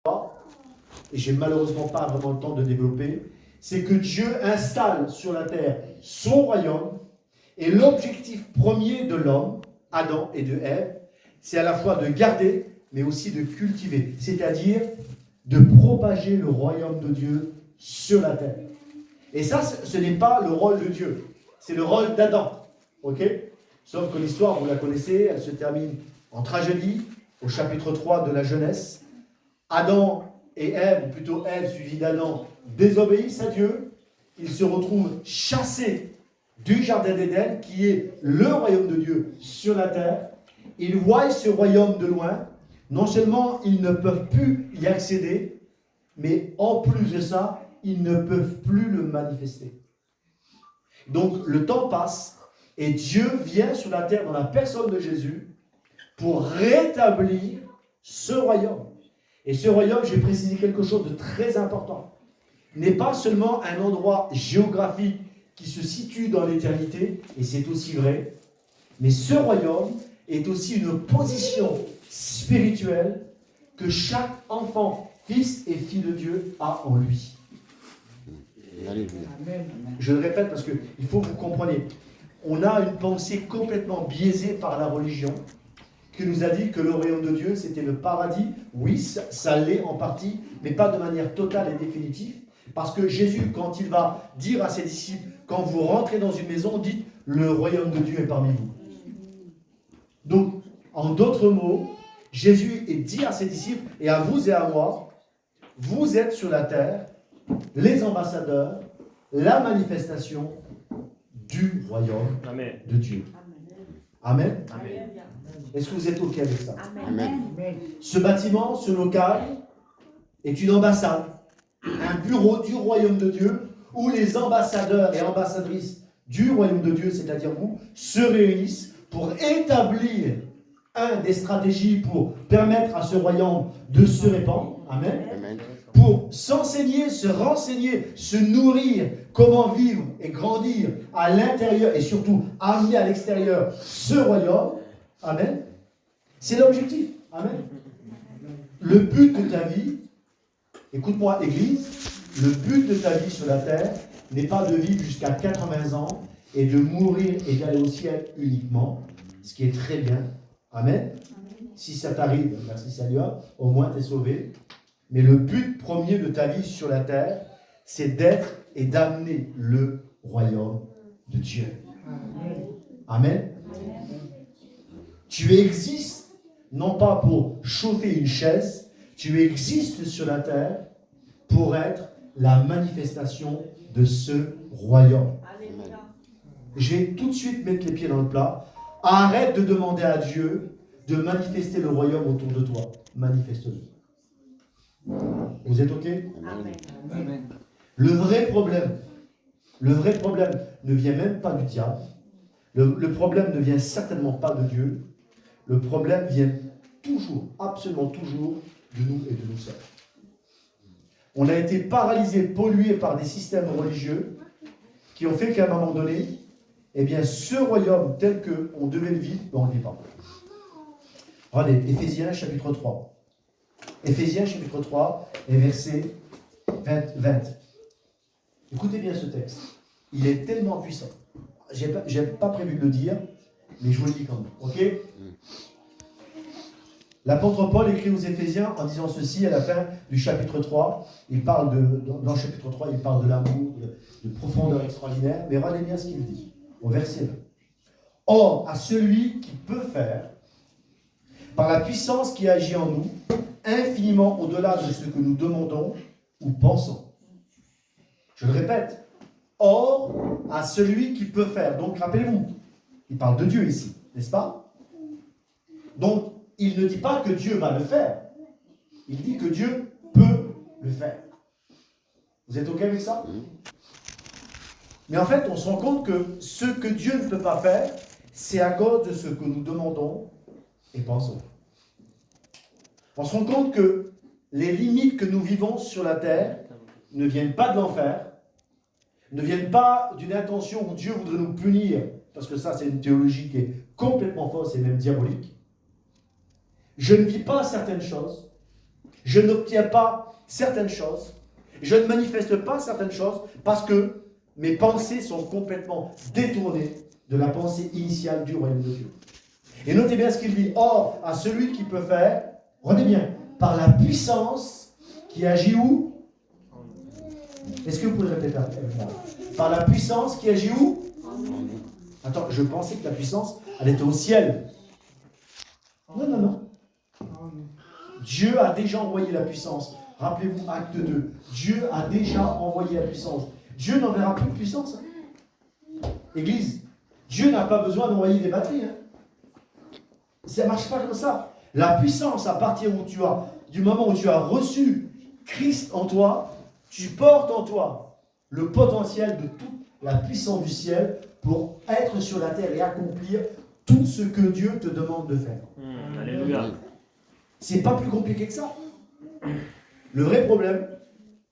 et j'ai malheureusement pas vraiment le temps de développer, c'est que Dieu installe sur la terre son royaume, et l'objectif premier de l'homme, Adam et de Ève, c'est à la fois de garder, mais aussi de cultiver, c'est-à-dire de propager le royaume de Dieu sur la terre. Et ça, ce n'est pas le rôle de Dieu, c'est le rôle d'Adam. Ok ? Sauf que l'histoire, vous la connaissez, elle se termine en tragédie, au chapitre 3 de la Genèse. Adam et Ève, ou plutôt Ève suivie d'Adam, désobéissent à Dieu. Ils se retrouvent chassés du jardin d'Éden, qui est le royaume de Dieu sur la terre. Ils voient ce royaume de loin. Non seulement ils ne peuvent plus y accéder, mais en plus de ça, ils ne peuvent plus le manifester. Donc le temps passe et Dieu vient sur la terre dans la personne de Jésus pour rétablir ce royaume. Et ce royaume, je vais préciser quelque chose de très important, n'est pas seulement un endroit géographique qui se situe dans l'éternité, et c'est aussi vrai, mais ce royaume est aussi une position spirituelle que chaque enfant, fils et fille de Dieu a en lui. Amen. Je le répète parce qu'il faut que vous compreniez. On a une pensée complètement biaisée par la religion qui nous a dit que le royaume de Dieu, c'était le paradis. Oui, ça l'est en partie, mais pas de manière totale et définitive. Parce que Jésus, quand il va dire à ses disciples, quand vous rentrez dans une maison, dites, le royaume de Dieu est parmi vous. Donc, en d'autres mots, Jésus est dit à ses disciples, et à vous et à moi, vous êtes sur la terre, les ambassadeurs, la manifestation du royaume de Dieu. Amen. Amen. Est-ce que vous êtes OK avec ça? Amen. Ce bâtiment, ce local, est une ambassade, un bureau du royaume de Dieu, où les ambassadeurs et ambassadrices du royaume de Dieu, c'est-à-dire vous, se réunissent pour établir des stratégies pour permettre à ce royaume de se répandre. Amen. Amen. Pour s'enseigner, se renseigner, se nourrir, comment vivre et grandir à l'intérieur et surtout amener à l'extérieur ce royaume. Amen. C'est l'objectif. Amen. Le but de ta vie, écoute-moi Église, le but de ta vie sur la terre n'est pas de vivre jusqu'à 80 ans et de mourir et d'aller au ciel uniquement, ce qui est très bien. Amen. Si ça t'arrive, merci Seigneur, au moins tu es sauvé. Mais le but premier de ta vie sur la terre, c'est d'être et d'amener le royaume de Dieu. Amen. Tu existes non pas pour chauffer une chaise, tu existes sur la terre pour être la manifestation de ce royaume. Je vais tout de suite mettre les pieds dans le plat. Arrête de demander à Dieu de manifester le royaume autour de toi. Manifeste-le. Vous êtes OK? Amen. Le vrai problème ne vient même pas du diable. Le problème ne vient certainement pas de Dieu. Le problème vient toujours, absolument toujours, de nous et de nous seuls. On a été paralysés, pollués par des systèmes religieux qui ont fait qu'à un moment donné, eh bien, ce royaume tel qu'on devait le vivre, on ne le vit pas. Regardez, Éphésiens chapitre 3. Éphésiens chapitre 3 et verset 20. Écoutez bien ce texte. Il est tellement puissant. Je n'ai pas prévu de le dire, mais je vous le dis quand même. Ok? L'apôtre Paul écrit aux Éphésiens en disant ceci à la fin du chapitre 3. Il parle dans le chapitre 3, il parle de l'amour, de profondeur extraordinaire. Mais regardez bien ce qu'il dit au verset 20. Or, à celui qui peut faire, par la puissance qui agit en nous, infiniment au-delà de ce que nous demandons ou pensons. Je le répète. Or, à celui qui peut faire. Donc, rappelez-vous, il parle de Dieu ici, n'est-ce pas? Donc, il ne dit pas que Dieu va le faire. Il dit que Dieu peut le faire. Vous êtes OK avec ça? Mais en fait, on se rend compte que ce que Dieu ne peut pas faire, c'est à cause de ce que nous demandons et pensons. On se rend compte que les limites que nous vivons sur la terre ne viennent pas de l'enfer, ne viennent pas d'une intention où Dieu voudrait nous punir, parce que ça, c'est une théologie qui est complètement fausse et même diabolique. Je ne vis pas certaines choses Je n'obtiens pas certaines choses. Je ne manifeste pas certaines choses parce que mes pensées sont complètement détournées de la pensée initiale du royaume de Dieu. Et notez bien ce qu'il dit. Or, à celui qui peut faire, retenez bien, par la puissance qui agit où? Est-ce que vous pouvez répéter avec moi? Par la puissance qui agit où? Attends, je pensais que la puissance, elle était au ciel. Non, non, non. Dieu a déjà envoyé la puissance. Rappelez-vous, acte 2. Dieu a déjà envoyé la puissance. Dieu n'enverra plus de puissance. Église, Dieu n'a pas besoin d'envoyer des batteries. Ça ne marche pas comme ça. La puissance, à partir du moment où tu as reçu Christ en toi, tu portes en toi le potentiel de toute la puissance du ciel pour être sur la terre et accomplir tout ce que Dieu te demande de faire. Alléluia. C'est pas plus compliqué que ça. Le vrai problème,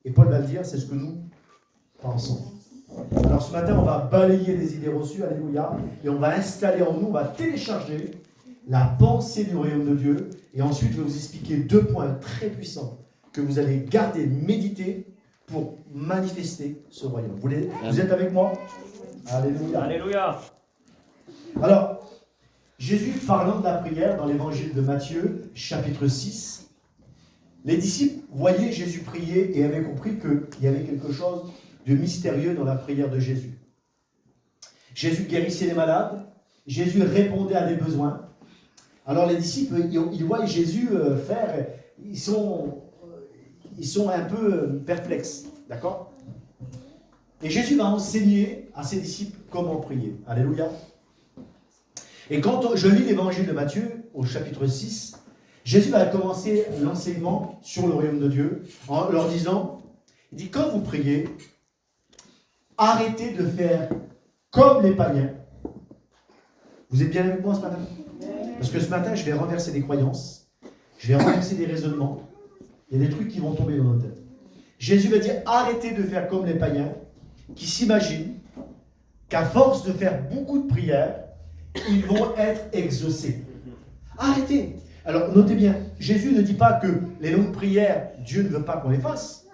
et Paul va le dire, c'est ce que nous pensons. Alors ce matin, on va balayer les idées reçues, alléluia, et on va installer en nous, on va télécharger la pensée du royaume de Dieu, et ensuite je vais vous expliquer 2 points très puissants que vous allez garder, méditer pour manifester ce royaume. Vous êtes avec moi? Alléluia. Alléluia. Alors, Jésus parlant de la prière dans l'évangile de Matthieu, chapitre 6, les disciples voyaient Jésus prier et avaient compris qu'il y avait quelque chose de mystérieux dans la prière de Jésus. Jésus guérissait les malades, Jésus répondait à des besoins. Alors les disciples, ils voient Jésus faire, ils sont un peu perplexes, d'accord? Et Jésus va enseigner à ses disciples comment prier. Alléluia. Et quand je lis l'évangile de Matthieu, au chapitre 6, Jésus va commencer l'enseignement sur le royaume de Dieu en leur disant, il dit, quand vous priez, arrêtez de faire comme les païens. Vous êtes bien avec moi ce matin? Parce que ce matin, je vais renverser des croyances, je vais renverser des raisonnements, il y a des trucs qui vont tomber dans notre tête. Jésus va dire, arrêtez de faire comme les païens, qui s'imaginent qu'à force de faire beaucoup de prières, ils vont être exaucés. Arrêtez. Alors, notez bien, Jésus ne dit pas que les longues prières, Dieu ne veut pas qu'on les fasse.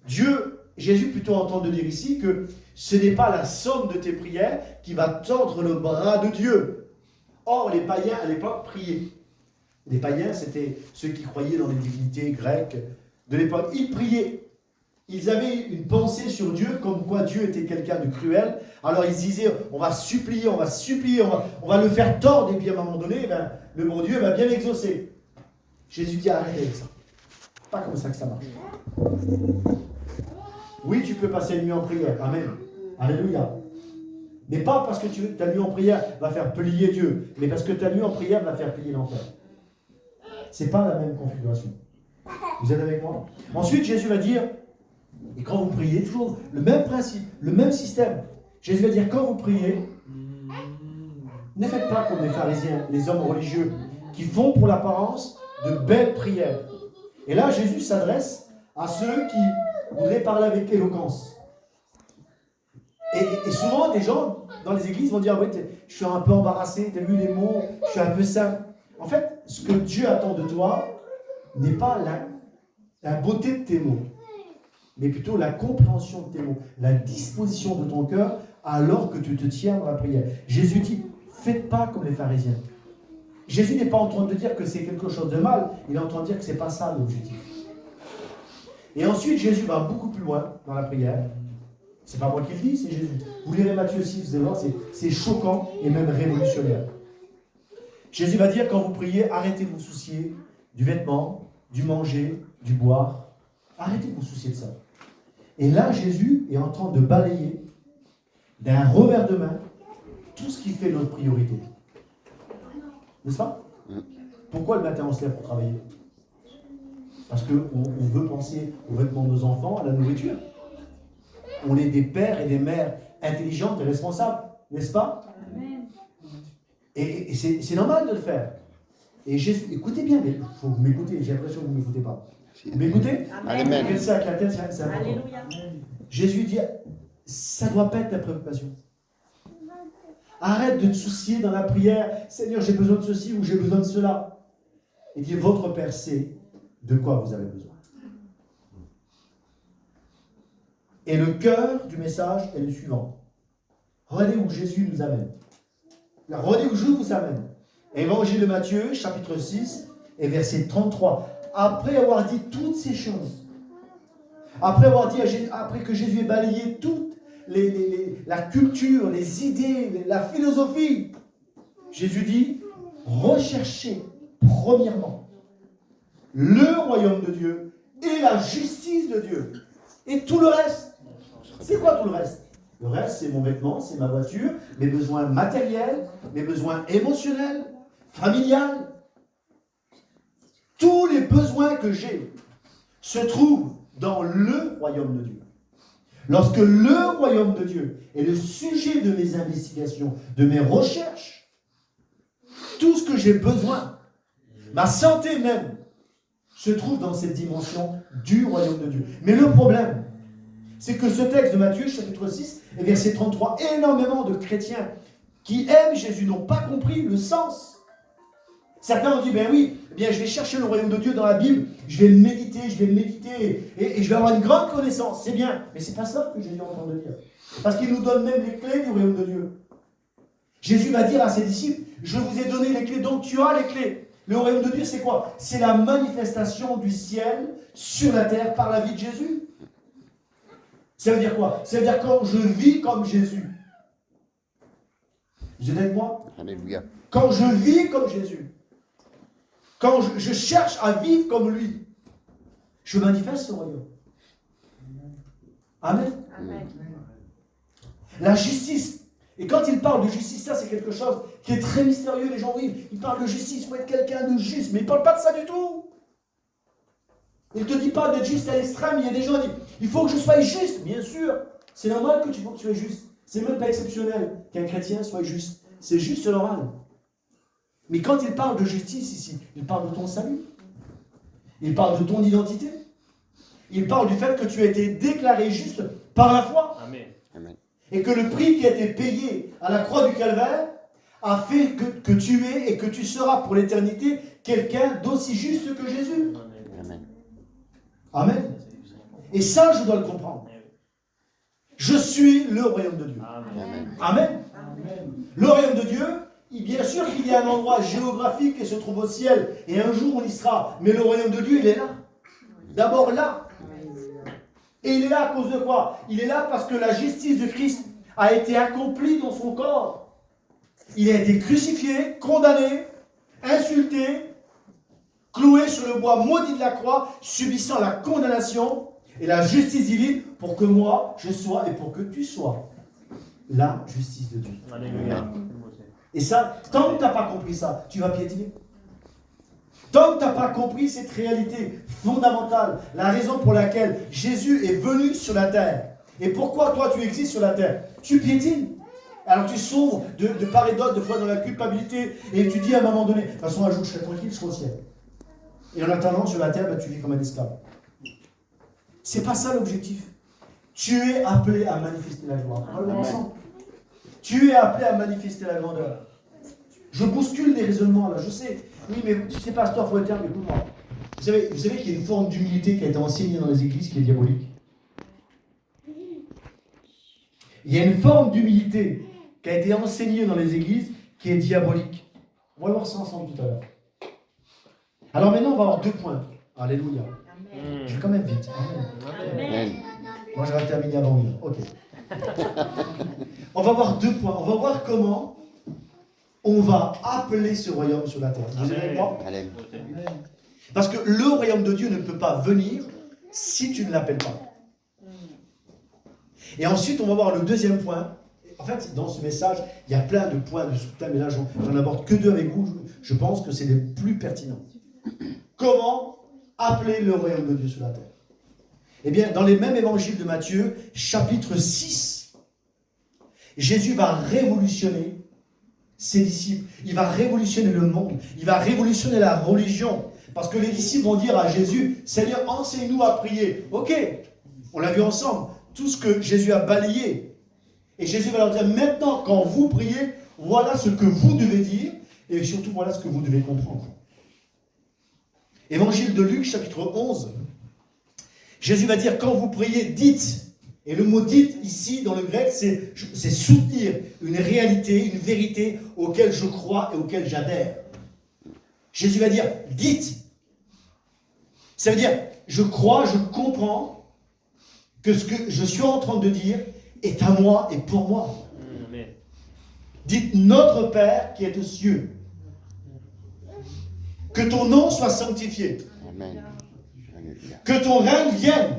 Jésus plutôt entend de dire ici que ce n'est pas la somme de tes prières qui va tordre le bras de Dieu. Or, les païens à l'époque priaient. Les païens, c'était ceux qui croyaient dans les divinités grecques de l'époque. Ils priaient. Ils avaient une pensée sur Dieu, comme quoi Dieu était quelqu'un de cruel. Alors ils disaient, on va supplier, on va le faire tordre, et puis à un moment donné, le bon Dieu va bien l'exaucer. Jésus dit, arrêtez avec ça. Pas comme ça que ça marche. Oui, tu peux passer une nuit en prière. Amen. Alléluia. Mais pas parce que ta nuit en prière va faire plier Dieu, mais parce que ta nuit en prière va faire plier l'enfer. C'est pas la même configuration. Vous êtes avec moi? Ensuite, Jésus va dire, et quand vous priez, toujours le même principe, le même système. Jésus va dire, quand vous priez, ne faites pas comme les pharisiens, les hommes religieux, qui font pour l'apparence de belles prières. Et là, Jésus s'adresse à ceux qui voudraient parler avec éloquence. Et souvent, des gens dans les églises vont dire, oui, je suis un peu embarrassé, tu as vu les mots, je suis un peu simple. En fait, ce que Dieu attend de toi n'est pas la beauté de tes mots, mais plutôt la compréhension de tes mots, la disposition de ton cœur alors que tu te tiens dans la prière. Jésus dit, faites pas comme les pharisiens. Jésus n'est pas en train de dire que c'est quelque chose de mal, il est en train de dire que ce n'est pas ça l'objectif. Et ensuite, Jésus va beaucoup plus loin dans la prière. C'est pas moi qui le dis, c'est Jésus. Vous lirez Matthieu 6, vous allez voir, c'est choquant et même révolutionnaire. Jésus va dire, quand vous priez, arrêtez de vous soucier du vêtement, du manger, du boire. Arrêtez de vous soucier de ça. Et là, Jésus est en train de balayer d'un revers de main tout ce qui fait notre priorité. N'est-ce pas? Pourquoi le matin on se lève pour travailler? Parce qu'on veut penser aux vêtements de nos enfants, à la nourriture. On est des pères et des mères intelligentes et responsables, n'est-ce pas? Et c'est normal de le faire. Et Jésus, écoutez bien, mais il faut m'écouter, j'ai l'impression que vous ne m'écoutez pas. Vous m'écoutez? Amen. Faites ça avec la tête, c'est important. Alléluia. Jésus dit, ça ne doit pas être ta préoccupation. Arrête de te soucier dans la prière. Seigneur, j'ai besoin de ceci ou j'ai besoin de cela. Il dit, votre Père sait de quoi vous avez besoin. Et le cœur du message est le suivant. Regardez où Jésus nous amène. Regardez où je vous amène. Évangile de Matthieu, chapitre 6, et verset 33. Après avoir dit toutes ces choses, après que Jésus ait balayé toute la culture, les idées, la philosophie, Jésus dit, recherchez premièrement le royaume de Dieu et la justice de Dieu. Et tout le reste. C'est quoi tout le reste? Le reste, c'est mon vêtement, c'est ma voiture, mes besoins matériels, mes besoins émotionnels, familiales. Tous les besoins que j'ai se trouvent dans le royaume de Dieu. Lorsque le royaume de Dieu est le sujet de mes investigations, de mes recherches, tout ce que j'ai besoin, ma santé même, se trouve dans cette dimension du royaume de Dieu. Mais le problème, c'est que ce texte de Matthieu, chapitre 6, et verset 33, énormément de chrétiens qui aiment Jésus n'ont pas compris le sens. Certains ont dit, ben oui, eh bien, je vais chercher le royaume de Dieu dans la Bible, je vais le méditer, et je vais avoir une grande connaissance. C'est bien, mais c'est pas ça que Jésus est en train de dire. Parce qu'il nous donne même les clés du royaume de Dieu. Jésus va dire à ses disciples, je vous ai donné les clés, donc tu as les clés. Le royaume de Dieu, c'est quoi? C'est la manifestation du ciel sur la terre par la vie de Jésus. Ça veut dire quoi? Ça veut dire quand je vis comme Jésus. Vous êtes avec moi? Alléluia. Quand je vis comme Jésus, quand je cherche à vivre comme lui, je manifeste ce royaume. Amen. Amen. La justice. Et quand il parle de justice, ça c'est quelque chose qui est très mystérieux. Les gens, oui, ils parlent de justice, il faut être quelqu'un de juste, mais il ne parle pas de ça du tout. Il ne te dit pas d'être juste à l'extrême. Il y a des gens qui disent, il faut que je sois juste. Bien sûr, c'est normal que tu sois juste. C'est même pas exceptionnel qu'un chrétien soit juste. C'est juste, c'est normal. Mais quand il parle de justice ici, il parle de ton salut. Il parle de ton identité. Il parle du fait que tu as été déclaré juste par la foi. Amen. Amen. Et que le prix qui a été payé à la croix du Calvaire a fait que tu es et que tu seras pour l'éternité quelqu'un d'aussi juste que Jésus. Amen. Amen. Et ça, je dois le comprendre. Je suis le royaume de Dieu. Amen. Amen. Le royaume de Dieu, bien sûr qu'il y a un endroit géographique qui se trouve au ciel, et un jour on y sera. Mais le royaume de Dieu, il est là. D'abord là. Et il est là à cause de quoi? Il est là parce que la justice de Christ a été accomplie dans son corps. Il a été crucifié, condamné, insulté, cloué sur le bois maudit de la croix, subissant la condamnation et la justice divine pour que moi, je sois et pour que tu sois la justice de Dieu. Alléluia. Et ça, tant que tu n'as pas compris ça, tu vas piétiner. Tant que tu n'as pas compris cette réalité fondamentale, la raison pour laquelle Jésus est venu sur la terre, et pourquoi toi tu existes sur la terre, tu piétines. Alors tu souffres de part et d'autre, de fois dans la culpabilité, et tu dis à un moment donné, de toute façon un jour je serai tranquille, je serai au ciel. Et en attendant sur la terre, tu vis comme un esclave. C'est pas ça l'objectif. Tu es appelé à manifester la gloire. Parlons ensemble. Tu es appelé à manifester la grandeur. Je bouscule des raisonnements là, je sais. Oui, mais tu sais, pasteur, il faut être terme, écoute-moi. Vous savez qu'il y a une forme d'humilité qui a été enseignée dans les églises qui est diabolique. Il y a une forme d'humilité qui a été enseignée dans les églises qui est diabolique. On va voir ça ensemble tout à l'heure. Alors maintenant, on va avoir 2 points. Alléluia. Je vais quand même vite. Amen. Amen. Moi, je vais terminer avant 1 heure. Ok. On va voir 2 points. On va voir comment on va appeler ce royaume sur la terre. Vous êtes avec moi? Amen. Parce que le royaume de Dieu ne peut pas venir si tu ne l'appelles pas. Et ensuite, on va voir le 2e point. En fait, dans ce message, il y a plein de points de sous-thèmes, mais là, j'en aborde que 2 avec vous. Je pense que c'est les plus pertinents. Comment appeler le royaume de Dieu sur la terre? Eh bien, dans les mêmes évangiles de Matthieu, chapitre 6, Jésus va révolutionner ses disciples. Il va révolutionner le monde. Il va révolutionner la religion. Parce que les disciples vont dire à Jésus, Seigneur, enseigne-nous à prier. Ok, on l'a vu ensemble. Tout ce que Jésus a balayé. Et Jésus va leur dire, maintenant, quand vous priez, voilà ce que vous devez dire. Et surtout, voilà ce que vous devez comprendre. Évangile de Luc, chapitre 11. Jésus va dire, quand vous priez, dites. Et le mot dites, ici, dans le grec, c'est soutenir une réalité, une vérité auquel je crois et auquel j'adhère. Jésus va dire, dites. Ça veut dire, je crois, je comprends que ce que je suis en train de dire est à moi et pour moi. Amen. Dites, notre Père qui est aux cieux. Que ton nom soit sanctifié. Amen. Que ton règne vienne.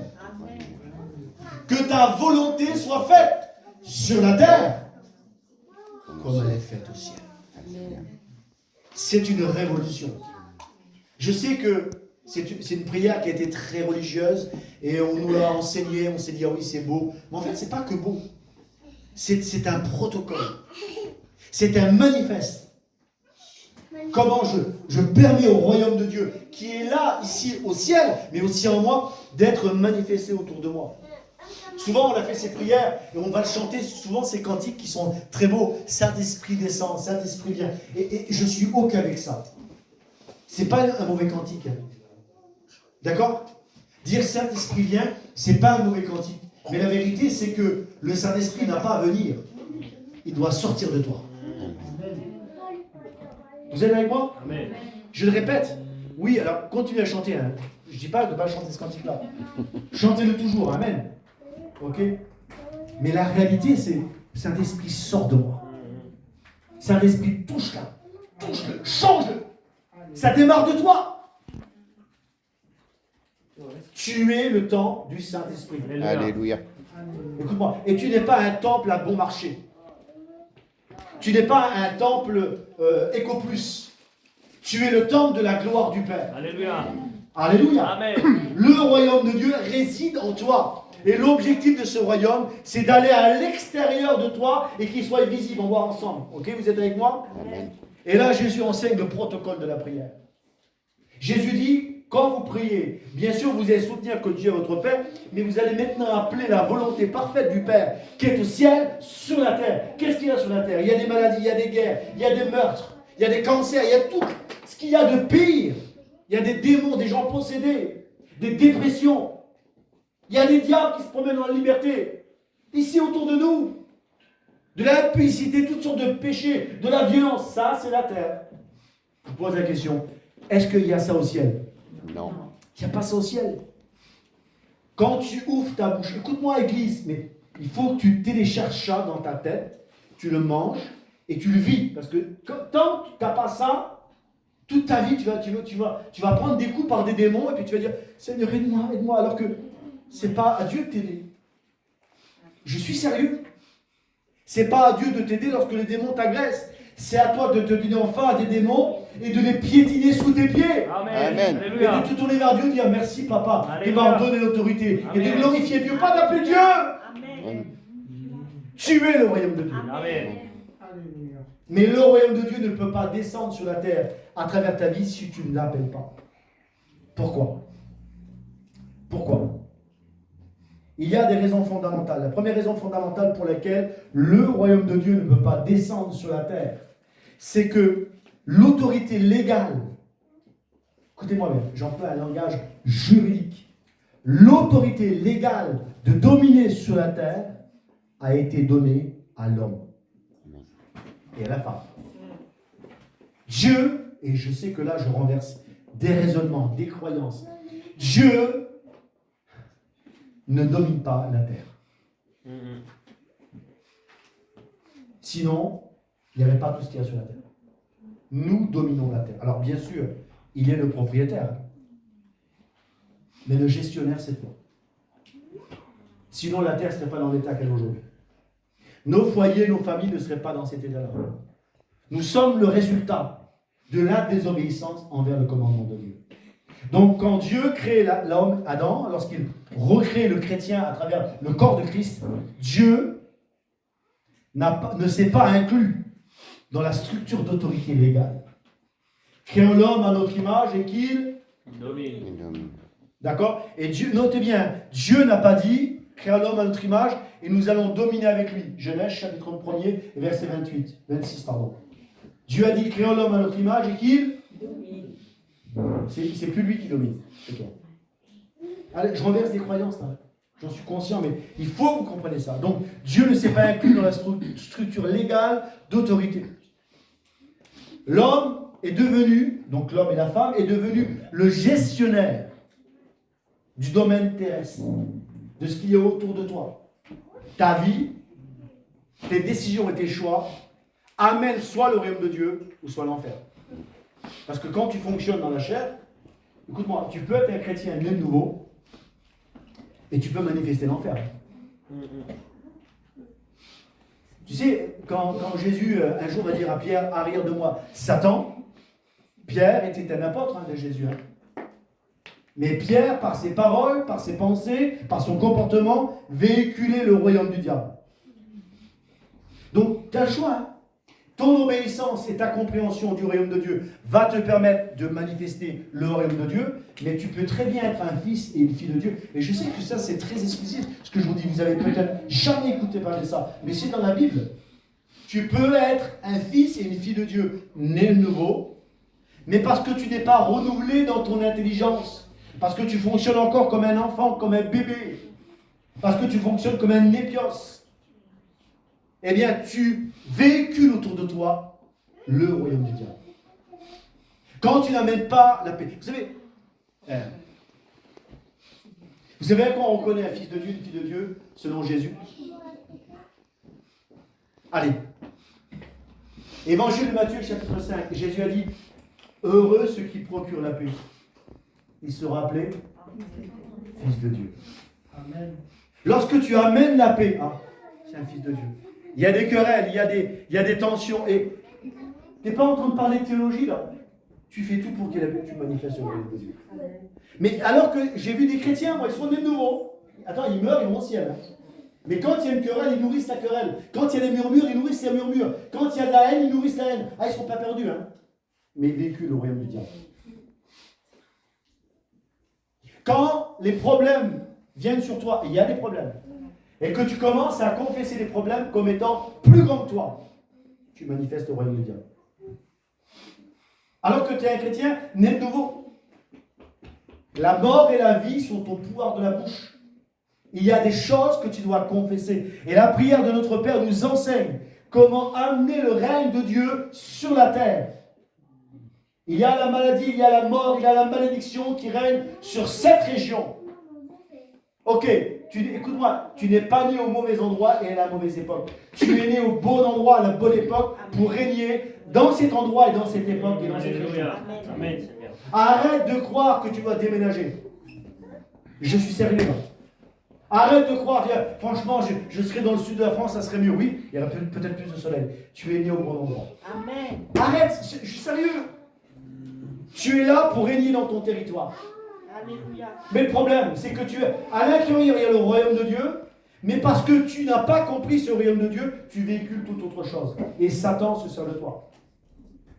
Que ta volonté soit faite sur la terre comme elle est faite au ciel. C'est une révolution. Je sais que c'est une prière qui a été très religieuse et on nous l'a enseigné, on s'est dit ah oui c'est beau. Mais en fait c'est pas que beau. C'est un protocole. C'est un manifeste. Comment je permets au royaume de Dieu, qui est là, ici, au ciel, mais aussi en moi, d'être manifesté autour de moi. Souvent, on a fait ces prières et on va chanter souvent ces cantiques qui sont très beaux. Saint-Esprit descend, Saint-Esprit vient. Et je suis OK avec ça. C'est pas un mauvais cantique. Hein. D'accord ? Dire Saint-Esprit vient, c'est pas un mauvais cantique. Mais la vérité, c'est que le Saint-Esprit n'a pas à venir. Il doit sortir de toi. Vous êtes avec moi ? Amen. Je le répète. Oui, alors continuez à chanter. Hein. Je ne dis pas de ne pas chanter ce cantique-là. Chantez-le toujours. Amen. Ok ? Mais la réalité, c'est Saint-Esprit sort de moi. Saint-Esprit touche-la. Touche-le. Change-le. Ça démarre de toi. Tu es le temple du Saint-Esprit. Alléluia. Écoute-moi. Et tu n'es pas un temple à bon marché. Tu n'es pas un temple Ecoplus. Tu es le temple de la gloire du Père. Alléluia. Alléluia. Amen. Le royaume de Dieu réside en toi. Et l'objectif de ce royaume, c'est d'aller à l'extérieur de toi et qu'il soit visible. On va voir ensemble. Ok, vous êtes avec moi ? Amen. Et là, Jésus enseigne le protocole de la prière. Jésus dit, quand vous priez, bien sûr, vous allez soutenir que Dieu est votre Père, mais vous allez maintenant appeler la volonté parfaite du Père qui est au ciel, sur la terre. Qu'est-ce qu'il y a sur la terre ? Il y a des maladies, il y a des guerres, il y a des meurtres, il y a des cancers, il y a tout ce qu'il y a de pire. Il y a des démons, des gens possédés, des dépressions. Il y a des diables qui se promènent dans la liberté. Ici, autour de nous. De l'impudicité, toutes sortes de péchés, de la violence. Ça, c'est la terre. Je vous pose la question. Est-ce qu'il y a ça au ciel ? Non. Il n'y a pas ça au ciel. Quand tu ouvres ta bouche, écoute-moi Église, mais il faut que tu télécharges ça dans ta tête, tu le manges et tu le vis. Parce que tant que tu n'as pas ça, toute ta vie, tu vas prendre des coups par des démons et puis tu vas dire, Seigneur, aide-moi, aide-moi. Alors que ce n'est pas à Dieu de t'aider. Je suis sérieux. Ce n'est pas à Dieu de t'aider lorsque les démons t'agressent. C'est à toi de te donner enfin à des démons et de les piétiner sous tes pieds. Amen. Amen. Alléluia. Et de te tourner vers Dieu et dire merci papa, qui Alléluia. m'a donné l'autorité. Et Amen. de glorifier Dieu, pas d'appeler Dieu. Amen. Tu es le royaume de Dieu. Amen. Mais le royaume de Dieu ne peut pas descendre sur la terre à travers ta vie si tu ne l'appelles pas. Pourquoi ? Pourquoi ? Il y a des raisons fondamentales. La première raison fondamentale pour laquelle le royaume de Dieu ne peut pas descendre sur la terre, c'est que l'autorité légale, écoutez-moi bien, j'emploie un langage juridique, l'autorité légale de dominer sur la terre a été donnée à l'homme et à la femme. Dieu, et je sais que là je renverse des raisonnements, des croyances, Dieu ne domine pas la terre. Sinon, il n'y aurait pas tout ce qu'il y a sur la terre. Nous dominons la terre. Alors bien sûr, il est le propriétaire. Mais le gestionnaire, c'est toi. Sinon, la terre ne serait pas dans l'état qu'elle est aujourd'hui. Nos foyers, nos familles ne seraient pas dans cet état-là. Nous sommes le résultat de la désobéissance envers le commandement de Dieu. Donc, quand Dieu crée l'homme, Adam, lorsqu'il recrée le chrétien à travers le corps de Christ, Dieu ne s'est pas inclus dans la structure d'autorité légale. Créons l'homme à notre image et qu'il Domine. D'accord ? Et Dieu, notez bien, Dieu n'a pas dit, créons l'homme à notre image et nous allons dominer avec lui. Genèse chapitre 1er, verset 26. Dieu a dit, créons l'homme à notre image et qu'il C'est plus lui qui domine. C'est toi. Allez, je renverse des croyances là. J'en suis conscient, mais il faut que vous compreniez ça. Donc, Dieu ne s'est pas inclus dans la structure légale d'autorité. L'homme est devenu, donc l'homme et la femme, est devenu le gestionnaire du domaine terrestre, de ce qu'il y a autour de toi. Ta vie, tes décisions et tes choix amènent soit le royaume de Dieu ou soit l'enfer. Parce que quand tu fonctionnes dans la chair, écoute-moi, tu peux être un chrétien né de nouveau et tu peux manifester l'enfer. Tu sais, quand Jésus un jour va dire à Pierre, arrière de moi, Satan, Pierre était un apôtre de Jésus. Mais Pierre, par ses paroles, par ses pensées, par son comportement, véhiculait le royaume du diable. Donc, tu as le choix. Ton obéissance et ta compréhension du royaume de Dieu va te permettre de manifester le royaume de Dieu, mais tu peux très bien être un fils et une fille de Dieu. Et je sais que ça, c'est très exclusif, ce que je vous dis. Vous avez peut-être jamais écouté parler de ça, mais c'est dans la Bible. Tu peux être un fils et une fille de Dieu né de nouveau, mais parce que tu n'es pas renouvelé dans ton intelligence, parce que tu fonctionnes encore comme un enfant, comme un bébé, parce que tu fonctionnes comme un népios, eh bien, tu véhicules autour de toi le royaume du diable. Quand tu n'amènes pas la paix. Vous savez à quoi on reconnaît un fils de Dieu, une fille de Dieu, selon Jésus? Allez. Évangile de Matthieu, chapitre 5. Jésus a dit, heureux ceux qui procurent la paix. Il sera appelé fils de Dieu. Amen. Lorsque tu amènes la paix, c'est un fils de Dieu. Il y a des querelles, il y a des tensions. Et tu n'es pas en train de parler de théologie là. Tu fais tout pour qu'il y ait la paix, tu manifestes le royaume de Dieu. Mais alors que j'ai vu des chrétiens, moi, ils sont nés de nouveau. Attends, ils meurent, ils vont au ciel. Mais quand il y a une querelle, ils nourrissent la querelle. Quand il y a des murmures, ils nourrissent les murmures. Quand il y a de la haine, ils nourrissent la haine. Ils ne sont pas perdus. Mais ils véhiculent le royaume du diable. Quand les problèmes viennent sur toi, et il y a des problèmes, et que tu commences à confesser les problèmes comme étant plus grands que toi, tu manifestes le royaume du diable. Alors que tu es un chrétien né de nouveau. La mort et la vie sont au pouvoir de la bouche. Il y a des choses que tu dois confesser. Et la prière de notre Père nous enseigne comment amener le règne de Dieu sur la terre. Il y a la maladie, il y a la mort, il y a la malédiction qui règne sur cette région. Ok, écoute-moi, tu n'es pas né au mauvais endroit et à la mauvaise époque. Tu es né au bon endroit à la bonne époque pour régner dans cet endroit et dans cette époque et dans cette région. Amen. Arrête de croire que tu dois déménager. Je suis sérieux. Arrête de croire, franchement, je serais dans le sud de la France, ça serait mieux. Oui, il y aurait peut-être plus de soleil. Tu es né au bon endroit. Amen. Arrête, je suis sérieux. Tu es là pour régner dans ton territoire. Alléluia. Mais le problème, c'est que tu es à l'intérieur, il y a le royaume de Dieu, mais parce que tu n'as pas compris ce royaume de Dieu, tu véhicules toute autre chose. Et Satan se sert de toi.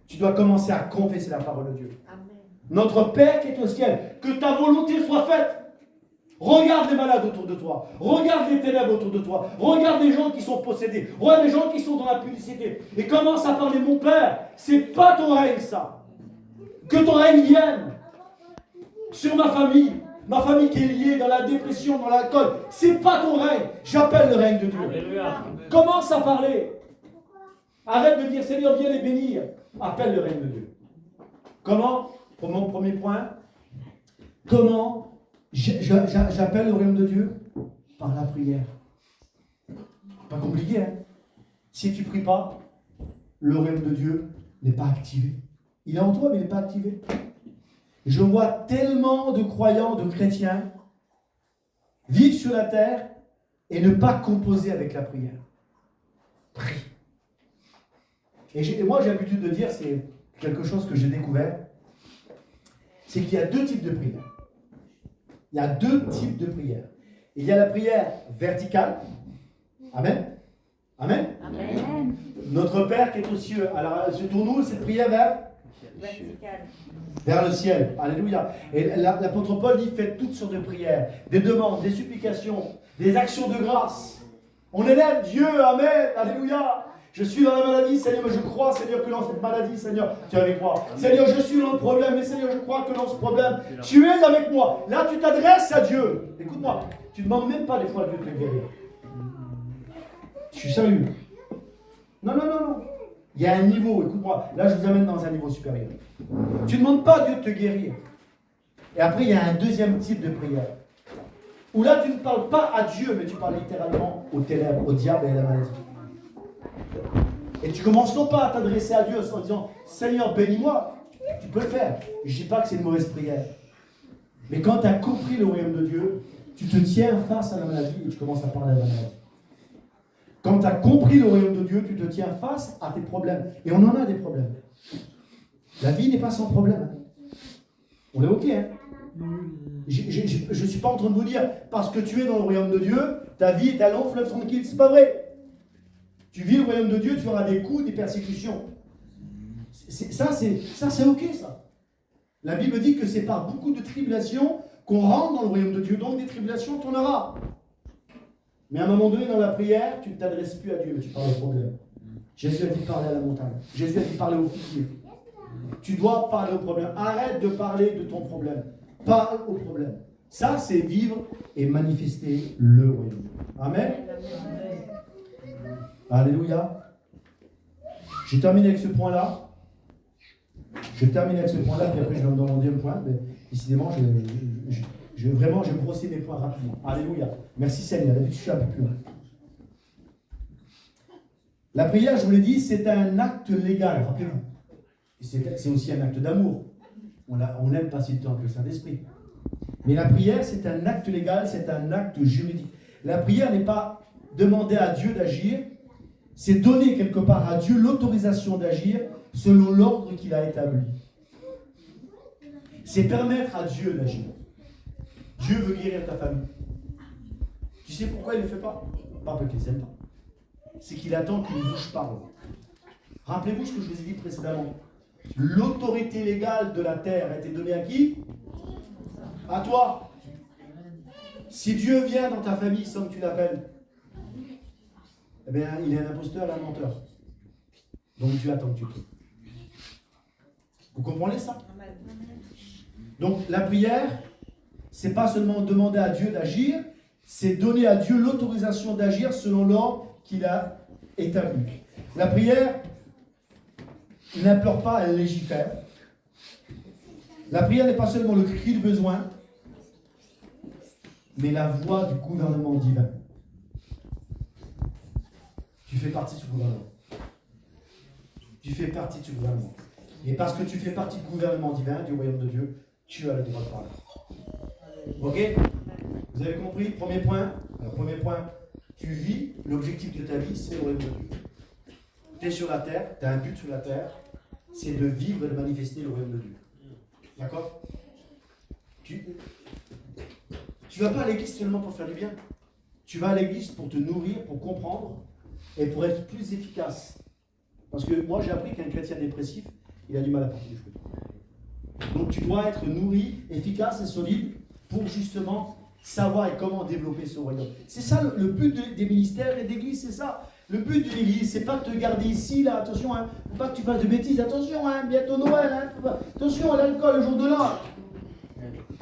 Tu dois commencer à confesser la parole de Dieu. Amen. Notre Père qui est au ciel, que ta volonté soit faite. Regarde les malades autour de toi. Regarde les ténèbres autour de toi. Regarde les gens qui sont possédés. Regarde les gens qui sont dans la publicité. Et commence à parler, mon Père, c'est pas ton règne ça. Que ton règne vienne sur ma famille qui est liée dans la dépression, dans l'alcool. C'est pas ton règne. J'appelle le règne de Dieu. Alléluia. Commence à parler. Arrête de dire Seigneur, viens les bénir. Appelle le règne de Dieu. Comment? Pour mon premier point, comment j'appelle le royaume de Dieu? Par la prière. Pas compliqué, hein? Si tu ne pries pas, le royaume de Dieu n'est pas activé. Il est en toi, mais il n'est pas activé. Je vois tellement de croyants, de chrétiens, vivre sur la terre et ne pas composer avec la prière. Prie. Et moi, j'ai l'habitude de dire, c'est quelque chose que j'ai découvert, c'est qu'il y a deux types de prières. Il y a deux types de prières. Il y a la prière verticale. Amen. Amen. Amen. Notre Père qui est aux cieux. Alors, se tourne-nous cette prière vers le ciel. Alléluia. Et l'apôtre Paul dit, faites toutes sortes de prières, des demandes, des supplications, des actions de grâce. On élève Dieu. Amen. Alléluia. Je suis dans la maladie, Seigneur, mais je crois, Seigneur, que dans cette maladie, Seigneur, tu es avec moi. Seigneur, je suis dans le problème, mais Seigneur, je crois que dans ce problème, tu es avec moi. Là, tu t'adresses à Dieu. Écoute-moi, tu ne demandes même pas des fois à Dieu de te guérir. Je suis sérieux. Non. Il y a un niveau, écoute-moi, là, je vous amène dans un niveau supérieur. Tu ne demandes pas à Dieu de te guérir. Et après, il y a un deuxième type de prière. Où là, tu ne parles pas à Dieu, mais tu parles littéralement aux ténèbres, au diable et à la maladie. Et tu commences non pas à t'adresser à Dieu en disant « Seigneur, bénis-moi ». Tu peux le faire. Je ne dis pas que c'est une mauvaise prière. Mais quand tu as compris le royaume de Dieu, tu te tiens face à la maladie et tu commences à parler à la maladie. Quand tu as compris le royaume de Dieu, tu te tiens face à tes problèmes. Et on en a des problèmes. La vie n'est pas sans problème. On est OK, hein? Je ne suis pas en train de vous dire, parce que tu es dans le royaume de Dieu, ta vie est un long fleuve tranquille. C'est pas vrai. Tu vis le royaume de Dieu, tu auras des coups, des persécutions. Ça, c'est OK, ça. La Bible dit que c'est par beaucoup de tribulations qu'on rentre dans le royaume de Dieu. Donc des tribulations, tu en auras. Mais à un moment donné, dans la prière, tu ne t'adresses plus à Dieu, mais tu parles au problème. Jésus a dit parler à la montagne. Jésus a dit parler au figuier. Tu dois parler au problème. Arrête de parler de ton problème. Parle au problème. Ça, c'est vivre et manifester le royaume. Amen. Alléluia. Je termine avec ce point-là. Puis après je vais dans mon deuxième point. Mais décidément, je vais brosser mes points rapidement. Alléluia. Merci Seigneur. D'habitude, je suis un peu plus loin. La prière, je vous l'ai dit, c'est un acte légal, rappelez-vous. C'est aussi un acte d'amour. On aime passer du temps avec le Saint-Esprit. Mais la prière, c'est un acte légal, c'est un acte juridique. La prière n'est pas demander à Dieu d'agir, c'est donner quelque part à Dieu l'autorisation d'agir selon l'ordre qu'il a établi. C'est permettre à Dieu d'agir. Dieu veut guérir ta famille. Tu sais pourquoi il ne le fait pas? Pas parce qu'il s'aime pas. C'est qu'il attend qu'une bouche parle. Rappelez-vous ce que je vous ai dit précédemment. L'autorité légale de la terre a été donnée à qui? À toi. Si Dieu vient dans ta famille sans que tu l'appelles, eh bien, il est un imposteur et un menteur. Donc Dieu attend que tu pries. Vous comprenez ça? Donc la prière, c'est pas seulement demander à Dieu d'agir, c'est donner à Dieu l'autorisation d'agir selon l'ordre qu'il a établi. La prière n'implore pas, elle légifère. La prière n'est pas seulement le cri de besoin, mais la voix du gouvernement divin. Tu fais partie de ce gouvernement. Tu fais partie de ce gouvernement. Et parce que tu fais partie du gouvernement divin, du royaume de Dieu, tu as le droit de parler. Ok? Vous avez compris? Premier point. Alors, premier point, tu vis, l'objectif de ta vie, c'est le royaume de Dieu. Tu es sur la terre, tu as un but sur la terre, c'est de vivre et de manifester le royaume de Dieu. D'accord? Tu ne vas pas à l'église seulement pour faire du bien. Tu vas à l'église pour te nourrir, pour comprendre et pour être plus efficace. Parce que moi, j'ai appris qu'un chrétien dépressif, il a du mal à porter les fruits. Donc tu dois être nourri, efficace et solide pour justement savoir et comment développer ce royaume. C'est ça le but des ministères et d'église, c'est ça. Le but de l'église, c'est pas de te garder ici, là, attention, hein, faut pas que tu fasses de bêtises, attention, hein, bientôt Noël, hein, attention à l'alcool le jour de l'an.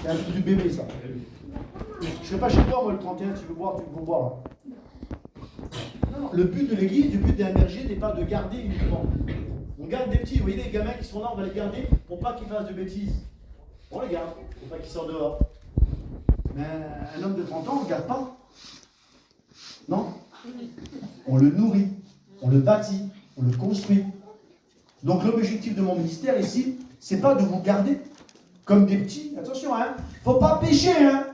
C'est un truc du bébé, ça. Je ne serai pas chez toi, moi, le 31, tu veux boire, tu peux boire. Non, le but de l'église, le but d'un berger n'est pas de garder uniquement. On garde des petits, vous voyez, les gamins qui sont là, on va les garder pour pas qu'ils fassent de bêtises. On les garde, pour pas qu'ils sortent dehors. Mais un homme de 30 ans, on ne le garde pas. Non? On le nourrit, on le bâtit, on le construit. Donc l'objectif de mon ministère ici, c'est pas de vous garder comme des petits. Attention, hein, faut pas pécher, hein.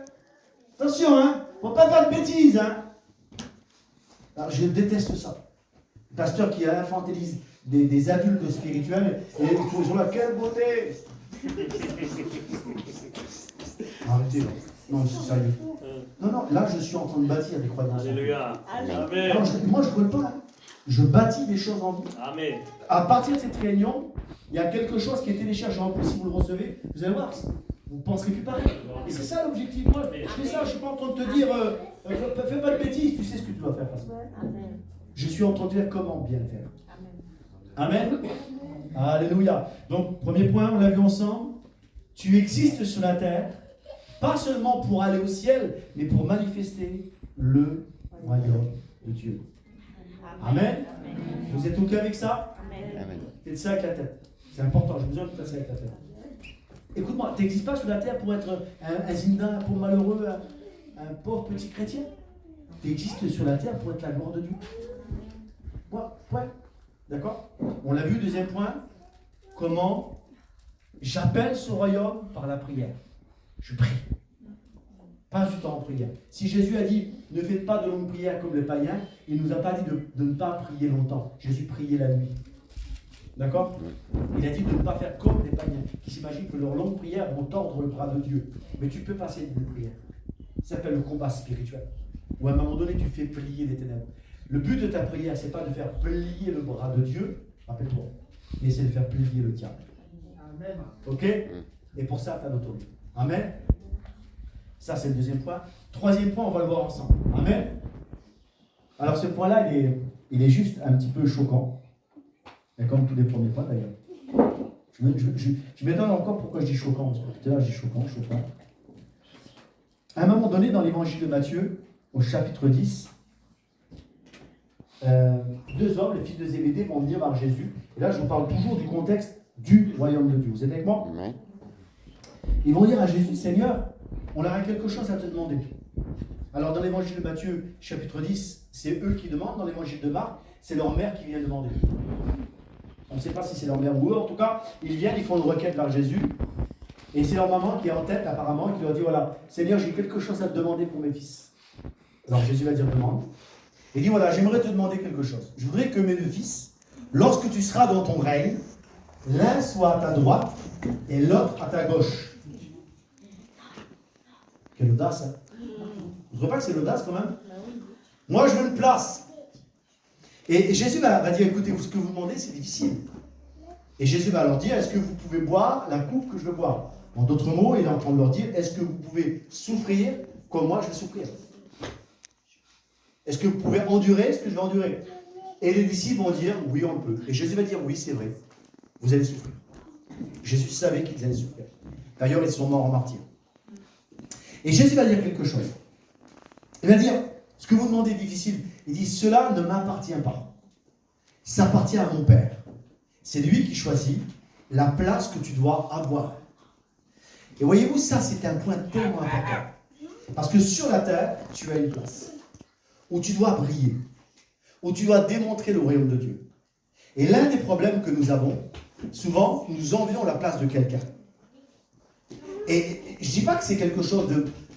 Attention, hein, faut pas faire de bêtises, hein. Alors, je déteste ça. Le pasteur qui infantilise des adultes spirituels et ils sont là, quelle beauté. Arrêtez là. Non, c'est sérieux. Non, là je suis en train de bâtir des croyances. Alléluia. Amen. Moi je ne brûle pas. Hein. Je bâtis des choses en vous. Amen. À partir de cette réunion, il y a quelque chose qui est téléchargé en vous. Si vous le recevez, vous allez voir, vous ne penserez plus pareil. Et c'est ça l'objectif. Moi, je fais ça, je ne suis pas en train de te dire, fais pas de bêtises, tu sais ce que tu dois faire. Je suis en train de dire comment bien faire. Amen. Alléluia. Donc, premier point, on l'a vu ensemble. Tu existes sur la terre, pas seulement pour aller au ciel, mais pour manifester le royaume de Dieu. Amen. Vous êtes OK avec ça? Amen. Faites ça avec la tête. C'est important, j'ai besoin de faire ça avec la tête. Écoute-moi, tu n'existes pas sur la terre pour être un zindan, un pauvre malheureux, un pauvre petit chrétien. Tu existes sur la terre pour être la gloire de Dieu. Ouais. D'accord? On l'a vu, deuxième point. Comment j'appelle ce royaume par la prière. Je prie. Passe du temps en prière. Si Jésus a dit, ne faites pas de longues prières comme les païens, il ne nous a pas dit de ne pas prier longtemps. Jésus priait la nuit. D'accord? Il a dit de ne pas faire comme les païens, qui s'imaginent que leurs longues prières vont tordre le bras de Dieu. Mais tu peux passer d'une prière. Ça s'appelle le combat spirituel. Où à un moment donné, tu fais plier les ténèbres. Le but de ta prière, ce n'est pas de faire plier le bras de Dieu, rappelle-toi, mais c'est de faire plier le diable. Amen. Ok? Et pour ça, tu as l'autorité. Amen. Ça, c'est le deuxième point. Troisième point, on va le voir ensemble. Amen. Alors, ce point-là, il est juste un petit peu choquant. Et comme tous les premiers points, d'ailleurs. Je m'étonne encore pourquoi je dis choquant. Parce que tout à l'heure, je dis choquant. À un moment donné, dans l'évangile de Matthieu, au chapitre 10, deux hommes, les fils de Zébédée, vont venir vers Jésus. Et là, je vous parle toujours du contexte du royaume de Dieu. Vous êtes avec moi? Oui. Ils vont dire à Jésus, Seigneur, on a quelque chose à te demander. Alors, dans l'évangile de Matthieu, chapitre 10, c'est eux qui demandent. Dans l'évangile de Marc, c'est leur mère qui vient demander. On ne sait pas si c'est leur mère ou eux. En tout cas, ils viennent, ils font une requête vers Jésus. Et c'est leur maman qui est en tête, apparemment, et qui leur dit, voilà, Seigneur, j'ai quelque chose à te demander pour mes fils. Alors, Jésus va dire, demande. Il dit, voilà, j'aimerais te demander quelque chose. Je voudrais que mes deux fils, lorsque tu seras dans ton règne, l'un soit à ta droite et l'autre à ta gauche. Quelle audace, hein? Vous ne trouvez pas que c'est l'audace quand même? Moi, je veux une place. Et Jésus va dire, écoutez, ce que vous demandez, c'est difficile. Et Jésus va leur dire, est-ce que vous pouvez boire la coupe que je veux boire? En d'autres mots, il est en train de leur dire, est-ce que vous pouvez souffrir comme moi je vais souffrir? Est-ce que vous pouvez endurer ce que je vais endurer? Et les disciples vont dire, oui, on le peut. Et Jésus va dire, oui, c'est vrai, vous allez souffrir. Jésus savait qu'ils allaient souffrir. D'ailleurs, ils sont morts en martyrs. Et Jésus va dire quelque chose. Il va dire, ce que vous demandez est difficile. Il dit, cela ne m'appartient pas. Ça appartient à mon Père. C'est lui qui choisit la place que tu dois avoir. Et voyez-vous, ça c'est un point tellement important. Parce que sur la terre, tu as une place où tu dois briller, où tu dois démontrer le royaume de Dieu. Et l'un des problèmes que nous avons, souvent, nous envions la place de quelqu'un. Et je ne dis pas que c'est quelque chose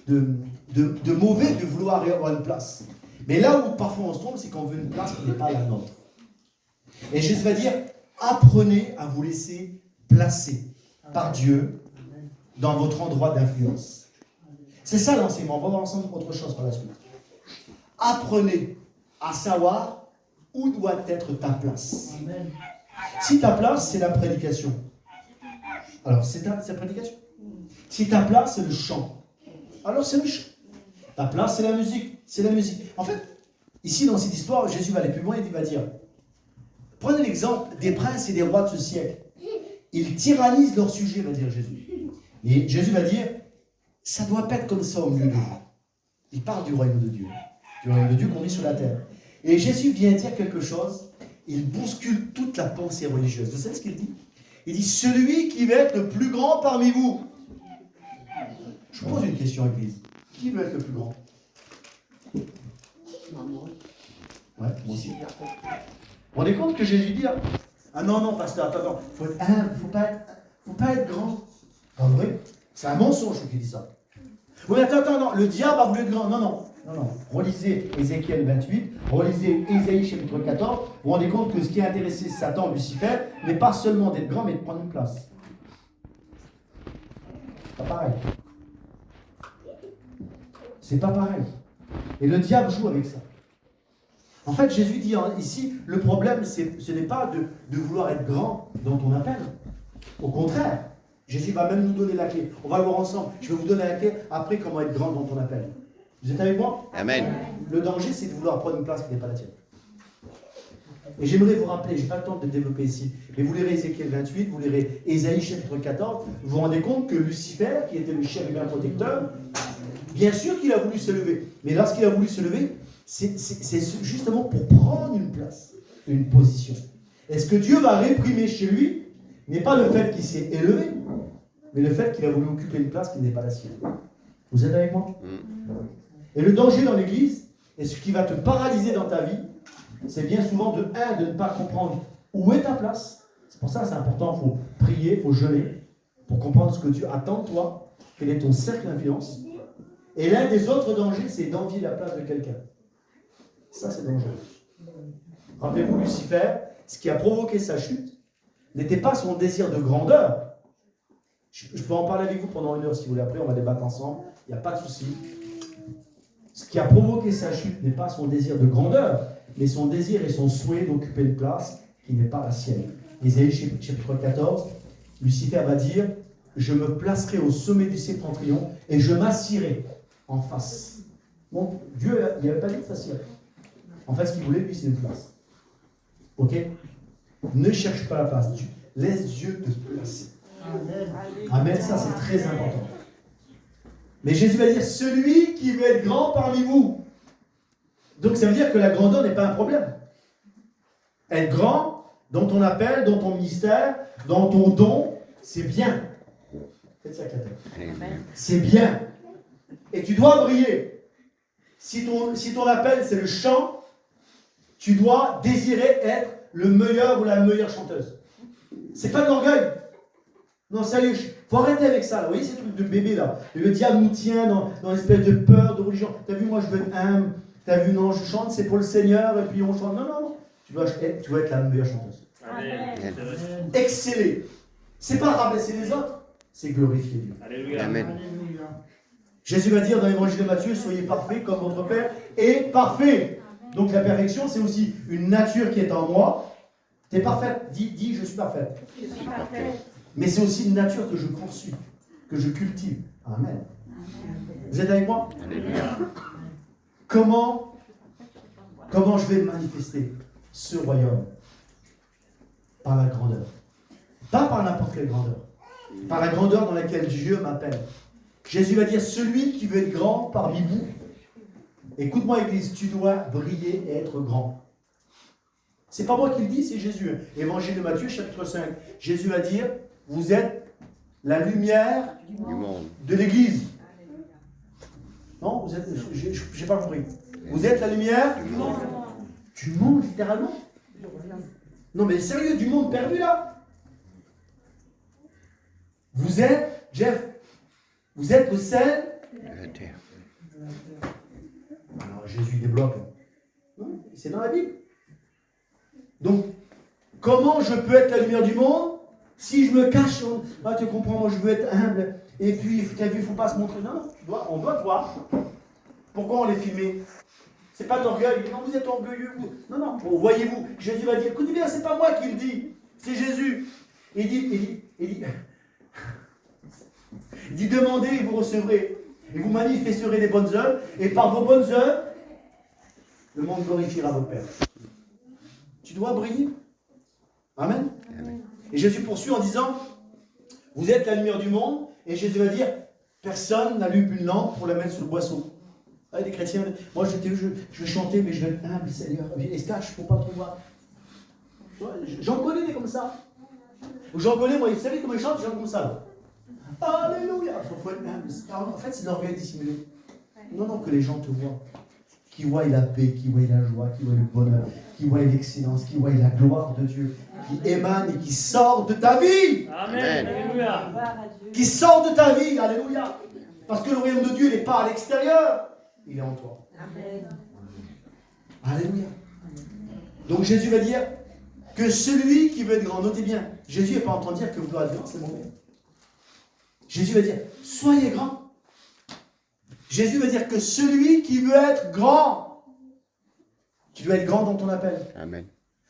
de mauvais de vouloir avoir une place. Mais là où parfois on se trompe, c'est qu'on veut une place qui n'est pas la nôtre. Et Jésus va dire, apprenez à vous laisser placer par Dieu dans votre endroit d'influence. C'est ça l'enseignement. On va voir ensemble autre chose par la suite. Apprenez à savoir où doit être ta place. Si ta place, c'est la prédication. Alors, c'est ta prédication. Si ta place, c'est le chant. Alors, c'est le chant. Ta place, c'est la musique. C'est la musique. En fait, ici, dans cette histoire, Jésus va aller plus loin et il va dire, prenez l'exemple des princes et des rois de ce siècle. Ils tyrannisent leur sujet, va dire Jésus. Et Jésus va dire, ça ne doit pas être comme ça au milieu de vous. Il parle du royaume de Dieu. Du royaume de Dieu qu'on vit sur la terre. Et Jésus vient dire quelque chose, il bouscule toute la pensée religieuse. Vous savez ce qu'il dit? Il dit, celui qui veut être le plus grand parmi vous. Je pose une question à l'église. Qui veut être le plus grand? Ouais, moi aussi. Vous vous rendez compte que Jésus dit, ah non, pasteur, attends, il faut être humble, faut pas être grand. En vrai, c'est un mensonge qui dit ça. Oui, attends, non, le diable a voulu être grand. Non. Relisez Ézéchiel 28, relisez Ésaïe chapitre 14, vous vous rendez compte que ce qui a intéressé Satan, Lucifer, n'est pas seulement d'être grand, mais de prendre une place. C'est pas pareil. C'est pas pareil. Et le diable joue avec ça. En fait, Jésus dit ici, le problème, ce n'est pas de vouloir être grand dans ton appel. Au contraire, Jésus va même nous donner la clé. On va le voir ensemble. Je vais vous donner la clé après comment être grand dans ton appel. Vous êtes avec moi? Amen. Le danger, c'est de vouloir prendre une place qui n'est pas la tienne. Et j'aimerais vous rappeler, je n'ai pas le temps de le développer ici, mais vous lirez Ézéchiel 28, vous lirez Ésaïe chapitre 14, vous vous rendez compte que Lucifer, qui était le chérubin protecteur, bien sûr qu'il a voulu se lever, mais lorsqu'il a voulu se lever, c'est justement pour prendre une place, une position. Et ce que Dieu va réprimer chez lui n'est pas le fait qu'il s'est élevé, mais le fait qu'il a voulu occuper une place qui n'est pas la sienne. Vous êtes avec moi? Et le danger dans l'Église, et ce qui va te paralyser dans ta vie, c'est bien souvent de ne pas comprendre où est ta place. C'est pour ça que c'est important, il faut prier, il faut jeûner, pour comprendre ce que Dieu attend de toi, quel est ton cercle d'influence. Et l'un des autres dangers, c'est d'envier la place de quelqu'un. Ça, c'est dangereux. Rappelez-vous, Lucifer, ce qui a provoqué sa chute, n'était pas son désir de grandeur. Je peux en parler avec vous pendant 1 heure si vous voulez, après on va débattre ensemble, il n'y a pas de souci. Ce qui a provoqué sa chute n'est pas son désir de grandeur, mais son désir et son souhait d'occuper une place qui n'est pas la sienne. Ésaïe chapitre 14, Lucifer va dire « Je me placerai au sommet du septentrion et je m'assirai en face. » Donc Dieu, il n'avait pas dit de s'assirer. En fait, ce qu'il voulait, lui, c'est une place. Ok? Ne cherche pas la place. Laisse Dieu te placer. Amen. Amen, ça c'est très important. Mais Jésus va dire, celui qui veut être grand parmi vous. Donc ça veut dire que la grandeur n'est pas un problème. Être grand dans ton appel, dans ton ministère, dans ton don, c'est bien. Faites ça, Catherine. C'est bien. Et tu dois briller. Si ton appel c'est le chant, tu dois désirer être le meilleur ou la meilleure chanteuse. C'est pas de l'orgueil. Non, sérieux, faut arrêter avec ça. Là. Vous voyez ces trucs de bébé là. Le diable nous tient dans l'espèce de peur, de religion. T'as vu, moi je veux être humble. T'as vu, non, je chante, c'est pour le Seigneur, et puis on chante. Non. Tu dois être la meilleure chanteuse. Amen. Exceller. C'est pas rabaisser les autres, c'est glorifier Dieu. Alléluia. Amen. Jésus va dire dans l'évangile de Matthieu, soyez parfaits comme votre Père est parfait. Donc la perfection, c'est aussi une nature qui est en moi. T'es parfaite. Dis, je suis parfaite. Je suis parfaite. Mais c'est aussi une nature que je poursuis, que je cultive. Amen. Vous êtes avec moi? Alléluia. Comment je vais manifester ce royaume? Par la grandeur. Pas par n'importe quelle grandeur. Par la grandeur dans laquelle Dieu m'appelle. Jésus va dire, celui qui veut être grand parmi vous. Écoute-moi, Église, tu dois briller et être grand. C'est pas moi qui le dis, c'est Jésus. Évangile de Matthieu, chapitre 5. Jésus va dire, vous êtes la lumière Du monde. de l'Église. Non, vous êtes, j'ai pas compris. Vous êtes la lumière du monde, littéralement. Non mais sérieux, du monde perdu là. Vous êtes, Jeff, vous êtes le sel. La terre. Alors Jésus débloque. Non, c'est dans la Bible. Donc, comment je peux être la lumière du monde si je me cache? Ah, tu comprends, moi je veux être humble. Et puis, tu as vu, il ne faut pas se montrer. Non, on doit te voir. Pourquoi on les filmait? C'est pas de l'orgueil. Non, vous êtes orgueilleux. Non. Bon, voyez-vous, Jésus va dire, écoutez bien, c'est pas moi qui le dis. C'est Jésus. Il dit, demandez et vous recevrez. Et vous manifesterez des bonnes œuvres. Et par vos bonnes œuvres, le monde glorifiera votre Père. Tu dois briller. Amen. Amen. Et Jésus poursuit en disant, vous êtes la lumière du monde. Et Jésus va dire, personne n'allume une lampe pour la mettre sous le boisseau. Ah, les chrétiens, moi je vais chanter, mais je vais être humble, Seigneur. Et ça, je ne peux pas trop voir. J'en connais des comme ça. J'en connais, moi, vous savez comment ils chantent, j'en comme ça. Là. Alléluia. Il faut être humble. En fait, c'est l'orgueil dissimulé. Non, que les gens te voient. Qui voient la paix, qui voient la joie, qui voient le bonheur, qui voient l'excellence, qui voient la gloire de Dieu, qui émane et qui sort de ta vie. Amen. Alléluia. Qui sort de ta vie. Alléluia. Parce que le royaume de Dieu n'est pas à l'extérieur. Il est en toi. Amen. Alléluia. Donc Jésus va dire que celui qui veut être grand, notez bien, Jésus n'est pas en train de dire que vous devez être grand, c'est mauvais. Jésus va dire, soyez grand. Jésus veut dire que celui qui veut être grand, tu dois être grand dans ton appel. Amen.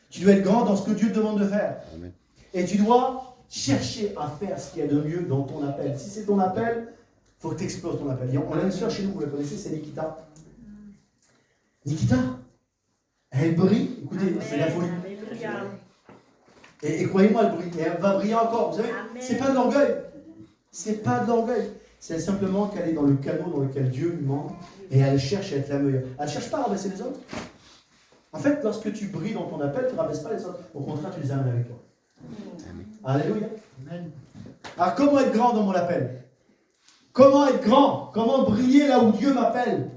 Tu dois être grand dans ce que Dieu te demande de faire. Amen. Et tu dois chercher à faire ce qu'il y a de mieux dans ton appel. Si c'est ton appel, il faut que tu exploses ton appel. On a une soeur chez nous, vous la connaissez, c'est Nikita. Nikita, elle brille. Écoutez, c'est la folie. Et croyez-moi, elle brille. Et elle va briller encore. Vous savez, c'est pas de l'orgueil. C'est pas de l'orgueil. C'est simplement qu'elle est dans le canot dans lequel Dieu lui manque. Et elle cherche à être la meilleure. Elle ne cherche pas à rabaisser les autres. En fait, lorsque tu brilles dans ton appel, tu ne rabaisses pas les autres. Au contraire, tu les amènes avec toi. Alléluia. Amen. Alors, comment être grand dans mon appel? Comment être grand? Comment briller là où Dieu m'appelle?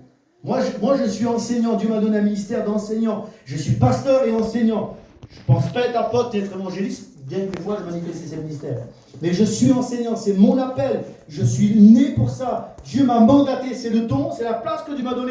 Moi, je suis enseignant. Dieu m'a donné un ministère d'enseignant. Je suis pasteur et enseignant. Je ne pense pas être apôtre et être évangéliste, bien que des fois je manifeste ces ministères. Mais je suis enseignant, c'est mon appel. Je suis né pour ça. Dieu m'a mandaté, c'est le don, c'est la place que Dieu m'a donnée.